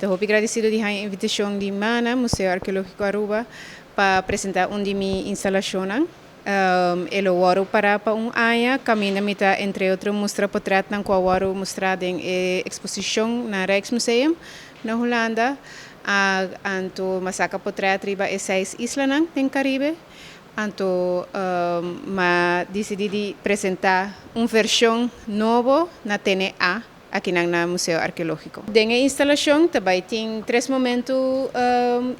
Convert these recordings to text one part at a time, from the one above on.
Estou agradecido de a invitação de Mana, Museu Arqueológico Aruba, para apresentar de minha instalação. Ele waru para ano, caminha mita entre outros mostra portret na qual waru mostrado em exposição na Rijksmuseum na Holanda. Anto masaka portret riba e 6 islas no Caribe. Anto ma decidi apresentar versão nova na TNA aqui no Museu Arqueológico. Dentro da instalação também tem 3 momentos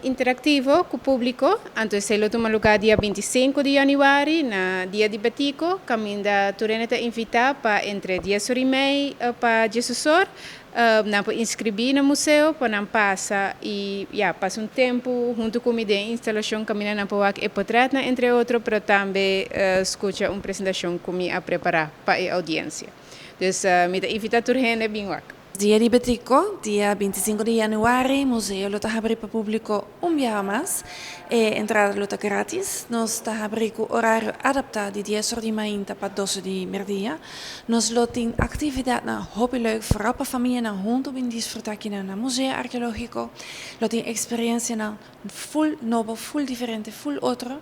interativos com o público. Então, se toma lugar dia 25 de janeiro, na dia de Batico, caminha turenta invitar para entre 10 horas e meia para Jesus. Não pode inscrever no museu, para não passar e passa tempo junto com a instalação, caminhando na POAC e portrait, entre outros, para também escutar uma apresentação que me preparar para a audiência. Dus met de invitator heen bem wak. Dia de Batico, dia 25 de januari, museu lo abrir para público dia mais. Entrada lo grátis. Nós abrir com horário adaptado de 10 horas de manhã para 12 de meio-dia. Nós lo tem atividade na hobby leuk, vooral para família na junto bem desfrutar aqui na museu arqueológico. Lo tem experiência na full novo, full diferente, full outro.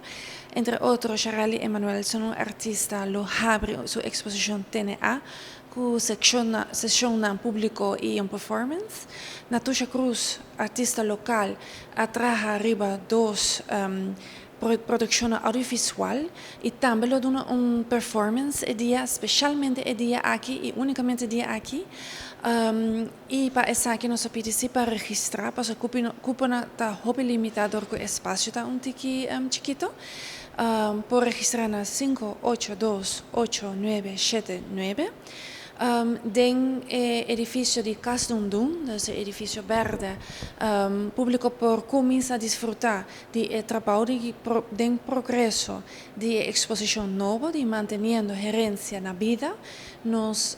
Entre outros, Charlie Emanuel são artista lo abre sua exposição TNA. Com sessão na público e performance. Natusha Cruz, artista local, atraja arriba 2 produções audiovisual e também lo dona performance dia, especialmente dia aqui e unicamente dia aqui. E para essa aqui nós participa registrar, para o cupona está hobby limitado com espaço tá tiki chiquito. Por registrar na 5828979. Den edifício de Casdundum, esse edifício verde, público por começar a desfrutar de trabalho de progresso de exposição nova, de mantendo gerência na vida. Nos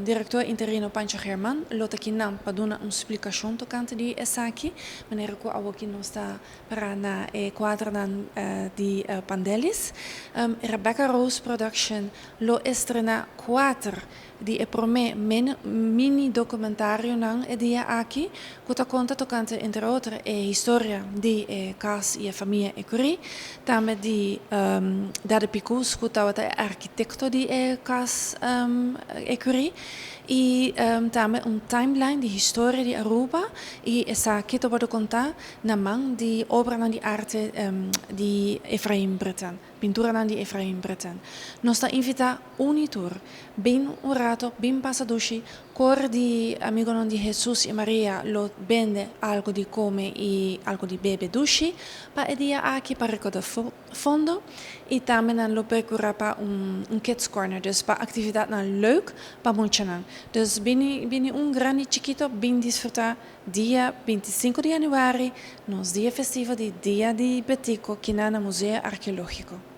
diretor interino Pancho Germán, lota aqui não para dar uma explicação tocante de essa aqui, maneira que a aqui não está para na quadra de Pandelis. Rebecca Rose Production lo estrena 4 di mini documentário nan dia aqui, que conta tocante entre outras a história de Cas e a família Ecurie, também de Dade Picus, que é arquiteto de Cas Ecurie, e também timeline de história de Aruba, e essa aqui pode contar na mão de obra de arte de Efraim Bretan, pintura de Efraim Bretan. Nós invitamos tour, bem rato, bem passaduci, cor de amigo de Jesus e Maria lo vende algo de come e algo de bebe dushi, para dia aqui para recordar fundo, e também lo procura para kids corner, dus para atividade leuk, para muito. Dus binnen grande chiquito, bem desfrutar dia 25 de januari, nos dia festivo de dia de Batico, aqui na Museu Arqueológico.